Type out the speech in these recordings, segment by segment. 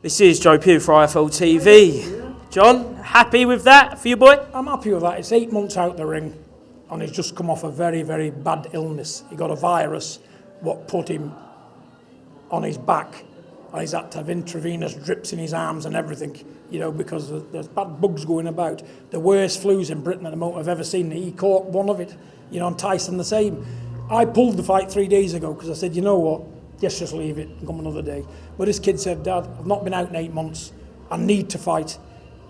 This is Joe Pugh for IFLTV. John, happy with that for you, boy? I'm happy with that. It's 8 months out the ring, and he's just come off a very, very bad illness. He got a virus, what put him on his back, and he's had to have intravenous drips in his arms and everything, you know, because there's bad bugs going about. The worst flus in Britain at the moment I've ever seen. He caught one of it, you know, and Tyson the same. I pulled the fight 3 days ago because I said, you know what, let's just leave it and come another day. But this kid said, Dad, I've not been out in 8 months. I need to fight.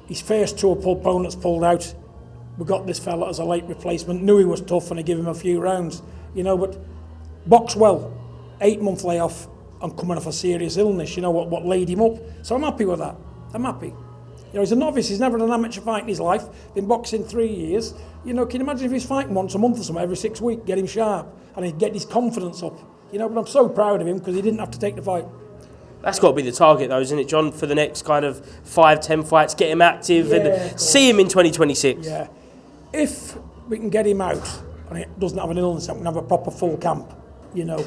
His first two opponents pulled out. We got this fella as a late replacement. Knew he was tough and I gave him a few rounds. You know, but box well. 8 month layoff and coming off a serious illness. You know what laid him up. So I'm happy with that. I'm happy. You know, he's a novice. He's never done an amateur fight in his life. Been boxing 3 years. You know, can you imagine if he's fighting once a month or something, every 6 weeks, get him sharp and he'd get his confidence up. You know, but I'm so proud of him because he didn't have to take the fight. That's got to be the target, though, isn't it, John, for the next kind of 5-10 fights, get him active and see him in 2026. Yeah. If we can get him out and he doesn't have an illness, we can have a proper full camp, you know,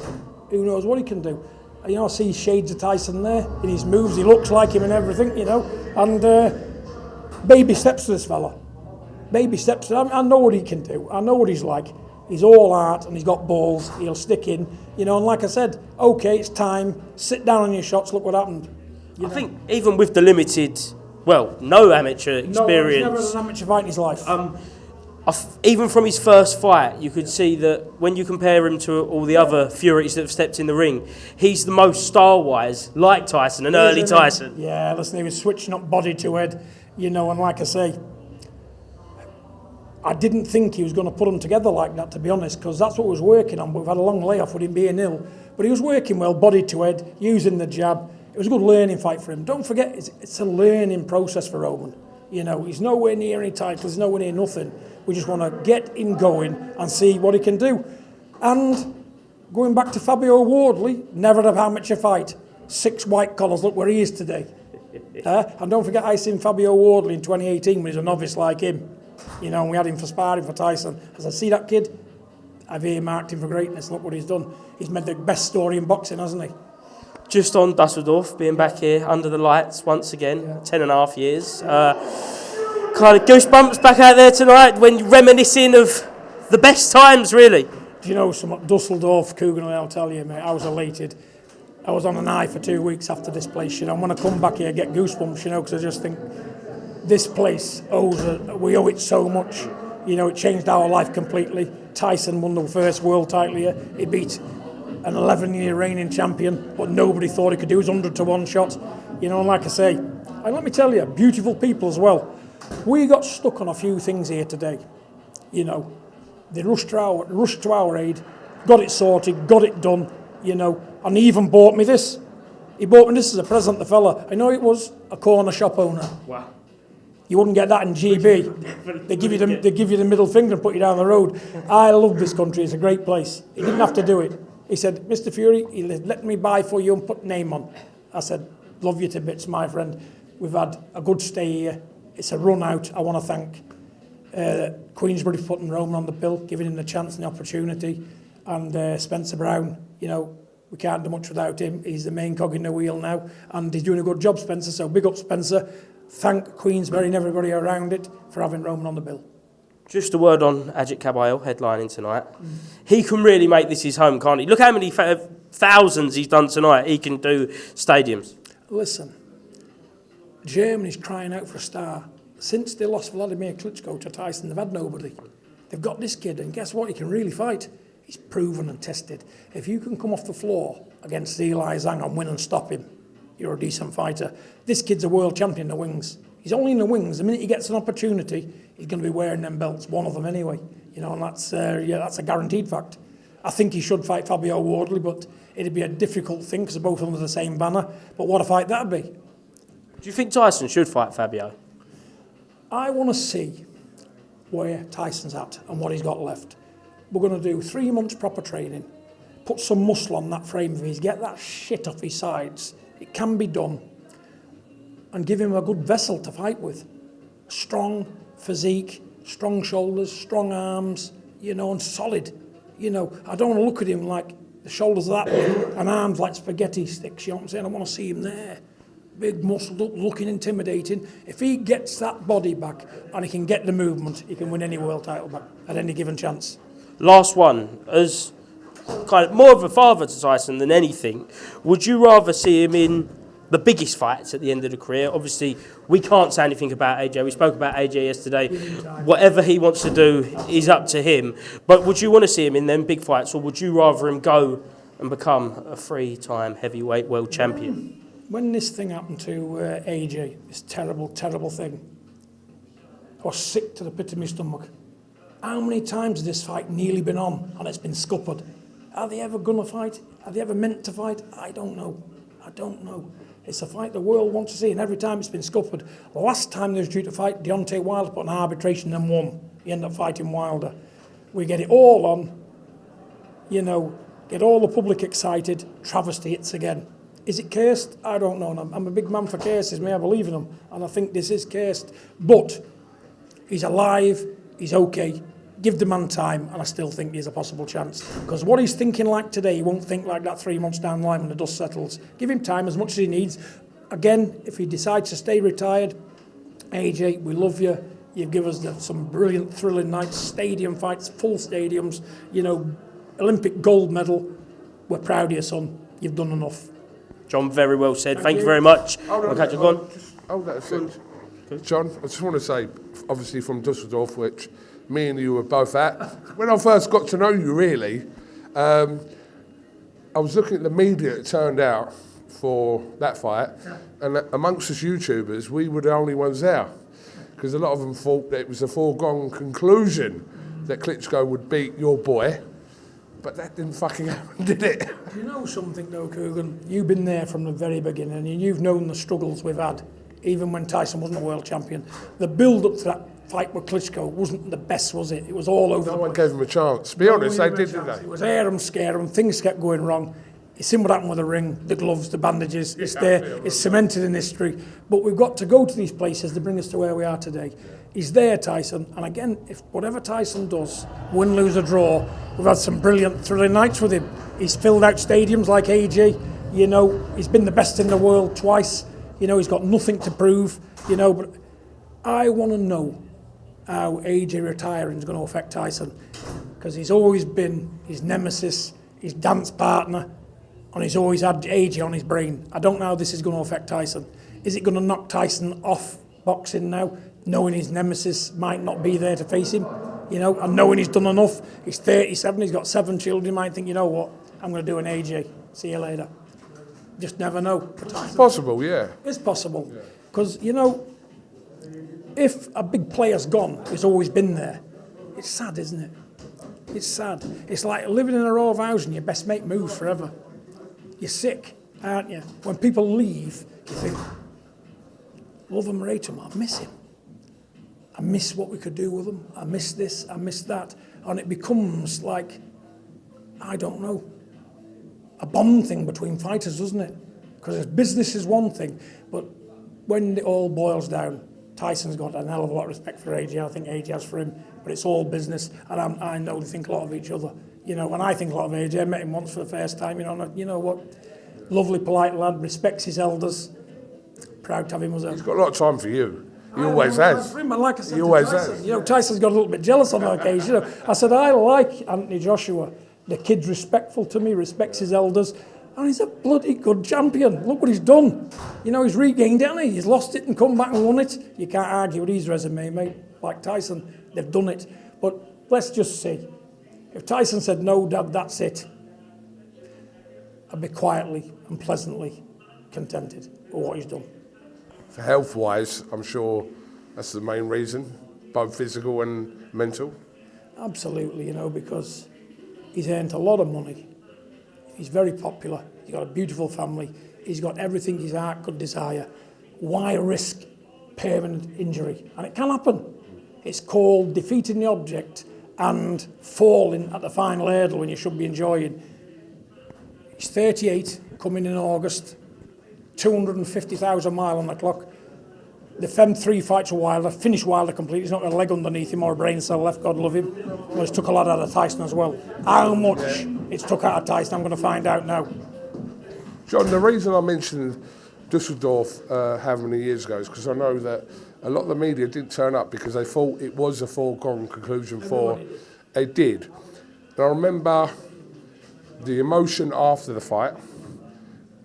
who knows what he can do. You know, I see shades of Tyson there in his moves. He looks like him and everything, you know. And baby steps to this fella. Baby steps. I know what he can do. I know what he's like. He's all art and he's got balls. He'll stick in, you know. And like I said, okay, it's time. Sit down on your shots. Look what happened. I think even with the limited, no amateur experience. No, he's never had an amateur fight in his life. Even from his first fight, you could see that when you compare him to all the other Furies that have stepped in the ring, he's the most style-wise, like Tyson, an early Tyson. Yeah, listen, he was switching up body to head, you know, and like I say, I didn't think he was going to put them together like that, to be honest, because that's what he was working on, but we've had a long layoff with him being ill. But he was working well, body to head, using the jab. It was a good learning fight for him. Don't forget, it's a learning process for Roman. You know, he's nowhere near any titles, he's nowhere near nothing. We just want to get him going and see what he can do. And going back to Fabio Wardley, never had an amateur fight. 6 white collars, look where he is today. And don't forget, I seen Fabio Wardley in 2018 when he was a novice like him. You know, and we had him for sparring for Tyson. As I see that kid, I've earmarked him for greatness. Look what he's done. He's made the best story in boxing, hasn't he? Just on Dusseldorf, being back here under the lights once again, 10.5 years. Kind of goosebumps back out there tonight when you're reminiscing of the best times, really. Do you know some Dusseldorf, Coogan, I'll tell you, mate, I was elated. I was on an eye for 2 weeks after this place, you know. And when I come back here, I get goosebumps, you know, because I just think this place we owe it so much. You know, it changed our life completely. Tyson won the first world title here. He beat an 11-year reigning champion, but nobody thought he could do his 100-to-1 shot. You know, and like I say, and let me tell you, beautiful people as well. We got stuck on a few things here today. You know, they rushed to our aid, got it sorted, got it done, you know, and he even bought me this. He bought me this as a present, the fella. I know it was a corner shop owner. Wow. You wouldn't get that in GB. They give you the middle finger and put you down the road. I love this country. It's a great place. He didn't have to do it. He said, Mr. Fury, he let me buy for you and put name on. I said, love you to bits, my friend. We've had a good stay here. It's a run out. I want to thank Queensbury for putting Roman on the bill, giving him the chance and the opportunity. And Spencer Brown, you know, we can't do much without him. He's the main cog in the wheel now. And he's doing a good job, Spencer. So big up, Spencer. Thank Queensbury and everybody around it for having Roman on the bill. Just a word on Agit Kabayel headlining tonight. He can really make this his home, can't he? Look how many thousands he's done tonight. He can do stadiums. Listen, Germany's crying out for a star. Since they lost Vladimir Klitschko to Tyson, they've had nobody. They've got this kid, and guess what? He can really fight. He's proven and tested. If you can come off the floor against Eli Zhang and win and stop him, you're a decent fighter. This kid's a world champion in the wings. He's only in the wings. The minute he gets an opportunity, he's going to be wearing them belts, one of them anyway. You know, and that's a guaranteed fact. I think he should fight Fabio Wardley, but it'd be a difficult thing because they're both under the same banner. But what a fight that'd be. Do you think Tyson should fight Fabio? I want to see where Tyson's at and what he's got left. We're going to do 3 months proper training, put some muscle on that frame of his, get that shit off his sides. It can be done. And give him a good vessel to fight with. Strong physique, strong shoulders, strong arms, you know, and solid. You know, I don't want to look at him like the shoulders are that big and arms like spaghetti sticks, you know what I'm saying? I want to see him there. big muscled up, looking intimidating. If he gets that body back and he can get the movement, he can win any world title back at any given chance. Last one, as kind of more of a father to Tyson than anything, would you rather see him in the biggest fights at the end of the career? Obviously, we can't say anything about AJ. We spoke about AJ yesterday. Whatever he wants to do is up to him. But would you want to see him in them big fights, or would you rather him go and become a 3-time heavyweight world champion? When this thing happened to AJ, this terrible, terrible thing, I was sick to the pit of my stomach. How many times has this fight nearly been on and it's been scuppered? Are they ever going to fight? Are they ever meant to fight? I don't know. It's a fight the world wants to see, and every time it's been scuppered. The last time they was due to fight, Deontay Wilder put an arbitration and won. He ended up fighting Wilder. We get it all on, get all the public excited, travesty hits again. Is it cursed? I don't know. I'm a big man for curses, I believe in them, and I think this is cursed. But he's alive, he's okay. Give the man time, and I still think there's a possible chance. Because what he's thinking like today, he won't think like that 3 months down the line when the dust settles. Give him time as much as he needs. Again, if he decides to stay retired, AJ, we love you. You've given us some brilliant, thrilling nights, stadium fights, full stadiums, Olympic gold medal. We're proud of you, son. You've done enough. John, very well said. Thank you very much. Hold that a second. John, I just want to say, obviously from Dusseldorf, which me and you were both at. When I first got to know you, really, I was looking at the media that turned out for that fight, and amongst us YouTubers, we were the only ones there, because a lot of them thought that it was a foregone conclusion that Klitschko would beat your boy, but that didn't fucking happen, did it? You know something though, Coogan? You've been there from the very beginning, and you've known the struggles we've had, even when Tyson wasn't a world champion. The build-up to that fight with Klitschko wasn't the best, was it? It was all over. No one gave him a chance. Be honest, they did, didn't they? It was air and scare and things kept going wrong. You've seen what happened with the ring, the gloves, the bandages. It's there. It's cemented in history. But we've got to go to these places to bring us to where we are today. He's there, Tyson. And again, if whatever Tyson does, win, lose or draw, we've had some brilliant, thrilling nights with him. He's filled out stadiums like AJ. He's been the best in the world twice. He's got nothing to prove. But I want to know how AJ retiring is going to affect Tyson, because he's always been his nemesis, his dance partner, and he's always had AJ on his brain. I don't know how this is going to affect Tyson. Is it going to knock Tyson off boxing now, knowing his nemesis might not be there to face him, and knowing he's done enough? He's 37, he's got 7 children. He might think, you know what, I'm going to do an AJ. See you later. Just never know. It's possible, yeah. It's possible, because, if a big player's gone, who's always been there, it's sad, isn't it? It's sad. It's like living in a row of housing, your best mate moves forever. You're sick, aren't you? When people leave, you think, love him or hate him, I miss him. I miss what we could do with him. I miss this, I miss that. And it becomes like, I don't know, a bond thing between fighters, doesn't it? Because business is one thing, but when it all boils down, Tyson's got a hell of a lot of respect for AJ. I think AJ has for him, but it's all business, and I know they think a lot of each other. And I think a lot of AJ. I met him once for the first time. And you know what? Lovely, polite lad, respects his elders. Proud to have him as a... He's got a lot of time for you. He always has. For him, and like I said, he always Tyson, has. Tyson's got a little bit jealous on that occasion. I said, I like Anthony Joshua. The kid's respectful to me, respects his elders. And he's a bloody good champion. Look what he's done. He's regained it, hasn't he? He's lost it and come back and won it. You can't argue with his resume, mate. Like Tyson, they've done it. But let's just see. If Tyson said, no, Dad, that's it, I'd be quietly and pleasantly contented with what he's done. For health-wise, I'm sure that's the main reason, both physical and mental. Absolutely, because he's earned a lot of money. He's very popular. He's got a beautiful family. He's got everything his heart could desire. Why risk permanent injury? And it can happen. It's called defeating the object and falling at the final hurdle when you should be enjoying. He's 38, coming in August, 250,000 miles on the clock. The Fem 3 fights with Wilder, finished Wilder completely. He's not got a leg underneath him or a brain cell left, God love him. Well, it's took a lot out of Tyson as well. How much it's took out of Tyson, I'm going to find out now. John, the reason I mentioned Dusseldorf how many years ago, because I know that a lot of the media didn't turn up because they thought it was a foregone conclusion for... They did. And I remember the emotion after the fight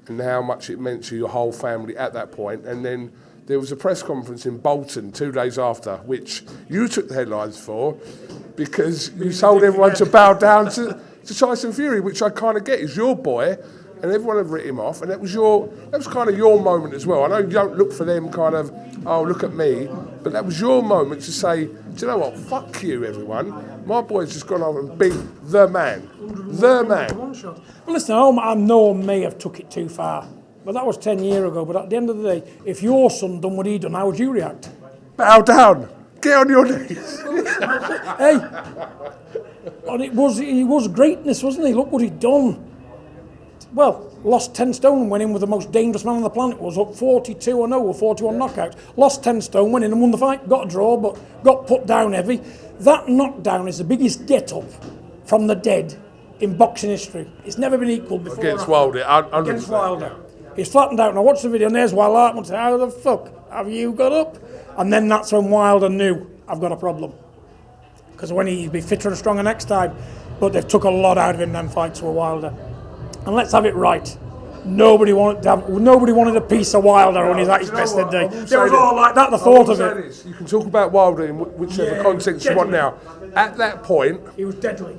and how much it meant to your whole family at that point. And then there was a press conference in Bolton 2 days after, which you took the headlines for because you told everyone to bow down to Tyson Fury, which I kind of get. He's your boy, and everyone had written him off, and that was kind of your moment as well. I know you don't look for them kind of, oh, look at me, but that was your moment to say, do you know what, fuck you, everyone. My boy's just gone over and beat the man. The man. Well, listen, I know I may have took it too far, but that was 10 years ago. But at the end of the day, if your son done what he done, how would you react? Bow down. Get on your knees. Hey, and it was greatness, wasn't he? Look what he'd done. Well, lost 10 stone and went in with the most dangerous man on the planet. Was up 42-0 or 41 knockouts. Lost 10 stone, went in and won the fight. Got a draw, but got put down heavy. That knockdown is the biggest get-up from the dead in boxing history. It's never been equalled before. Against Wilder. Against Wilder. He's flattened out. Now watch the video, and there's Wilder. And say, how the fuck have you got up? And then that's when Wilder knew, I've got a problem. Because when he'd be fitter and stronger next time. But they've took a lot out of him, them fights with Wilder. And let's have it right. Nobody wanted a piece of Wilder when he's at his best, did they? It was all like that, the thought of it. You can talk about Wilder in whichever context you want now. At that point, he was deadly.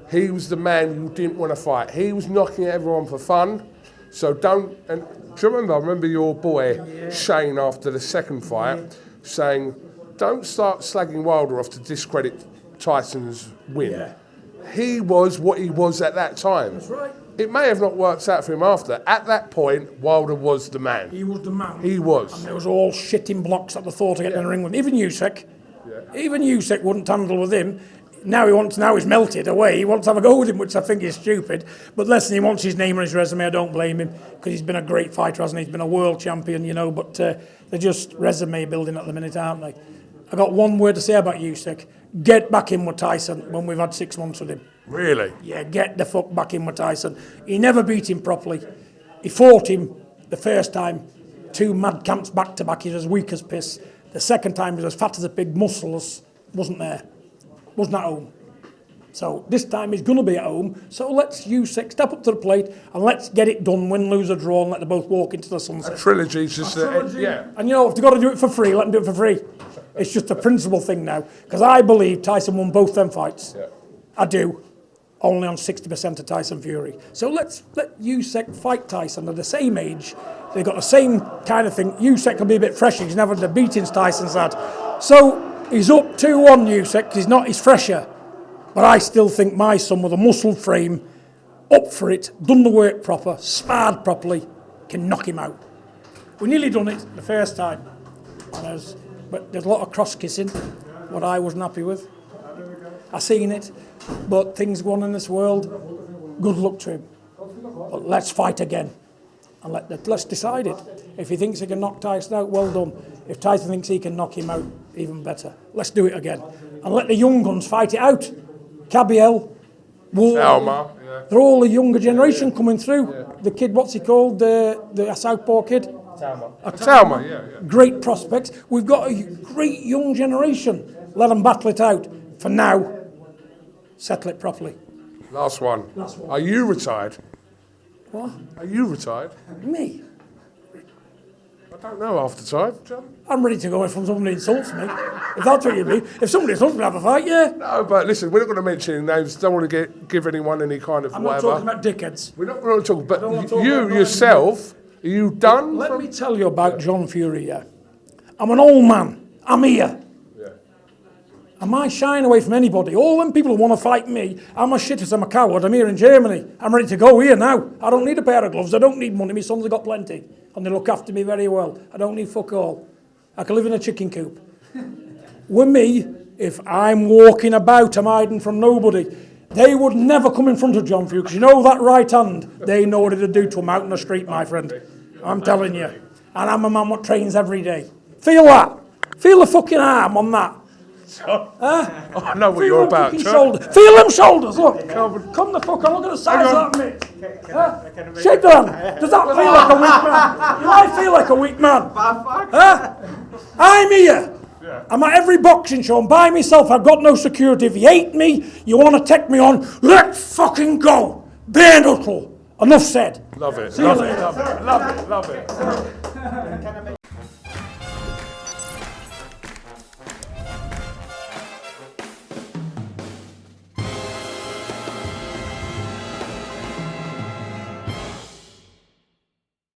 He was the man you didn't want to fight. He was knocking everyone for fun. So don't... And do you remember? I remember your boy, Shane, after the second fight, saying, don't start slagging Wilder off to discredit Tyson's win. Yeah. He was what he was at that time. That's right. It may have not worked out for him after. At that point, Wilder was the man. He was the man. He was. And there was all shitting blocks at the thought of getting in the ring with him. Even Usyk. Yeah. Even Usyk wouldn't handle with him. Now he's melted away. He wants to have a go with him, which I think is stupid. But listen, he wants his name on his resume. I don't blame him because he's been a great fighter, hasn't he? He's been a world champion, you know. But they're just resume building at the minute, aren't they? I got one word to say about Usyk. Get back in with Tyson when we've had 6 months with him. Really? Yeah, get the fuck back in with Tyson. He never beat him properly. He fought him the first time, 2 mad camps back to back. He was as weak as piss. The second time he was as fat as a pig, muscleless, wasn't there. Wasn't at home. So this time he's going to be at home. So let's Usyk step up to the plate and let's get it done, win, lose or draw, and let them both walk into the sunset. A trilogy's just... yeah. And you know, if they've got to do it for free, let them do it for free. It's just a principle thing now. Because I believe Tyson won both them fights. Yeah. I do. Only on 60% of Tyson Fury. So let Usyk fight Tyson. They're the same age. They've got the same kind of thing. Usyk can be a bit fresher. He's never had the beatings Tyson's had. So he's up 2-1 Usyk. He's fresher. But I still think my son with a muscle frame, up for it, done the work proper, sparred properly, can knock him out. We nearly done it the first time. But there's a lot of cross-kissing, what I wasn't happy with. I seen it, but things go on in this world. Good luck to him. But let's fight again, and let's decide it. If he thinks he can knock Tyson out, well done. If Tyson thinks he can knock him out, even better. Let's do it again, and let the young guns fight it out. Kabayel, Itauma, yeah. They're all the younger generation coming through. Yeah. The kid, what's he called? The Southpaw kid. Itauma, yeah. Great prospects. We've got a great young generation. Let them battle it out. For now, settle it properly. Last one. Are you retired? What? Are you retired? Me? I don't know after time, John. I'm ready to go if somebody insults me. If that's what you mean. If somebody insults me, have a fight, yeah. No, but listen, we're not going to mention any names. Don't want to give anyone any kind of I'm whatever. not talking about dickheads. We're not going to talk, but you yourself, are you done? Let me tell you about John Fury, yeah. I'm an old man. I'm here. Yeah. Am I shying away from anybody? All them people who want to fight me, I'm a shitters, I'm a coward, I'm here in Germany. I'm ready to go here now. I don't need a pair of gloves, I don't need money, my sons have got plenty. And they look after me very well. I don't need fuck all. I can live in a chicken coop. With me, if I'm walking about, I'm hiding from nobody. They would never come in front of John Fury, because you know that right hand, they know what it'll do to him out in the street, my friend. I'm telling you. And I'm a man that trains every day. Feel that. Feel the fucking arm on that. I know what you're about, John. Feel them shoulders, look. Come the fuck on, look at the size of that mate. Shake the hand. Does that feel like a weak man? You might feel like a weak man. I'm here. I'm at every boxing show. I'm by myself. I've got no security. If you hate me, you want to take me on, let's fucking go. Bare knuckle. Enough said. Love it. See you Love later. it. Love it. Love it. Love it.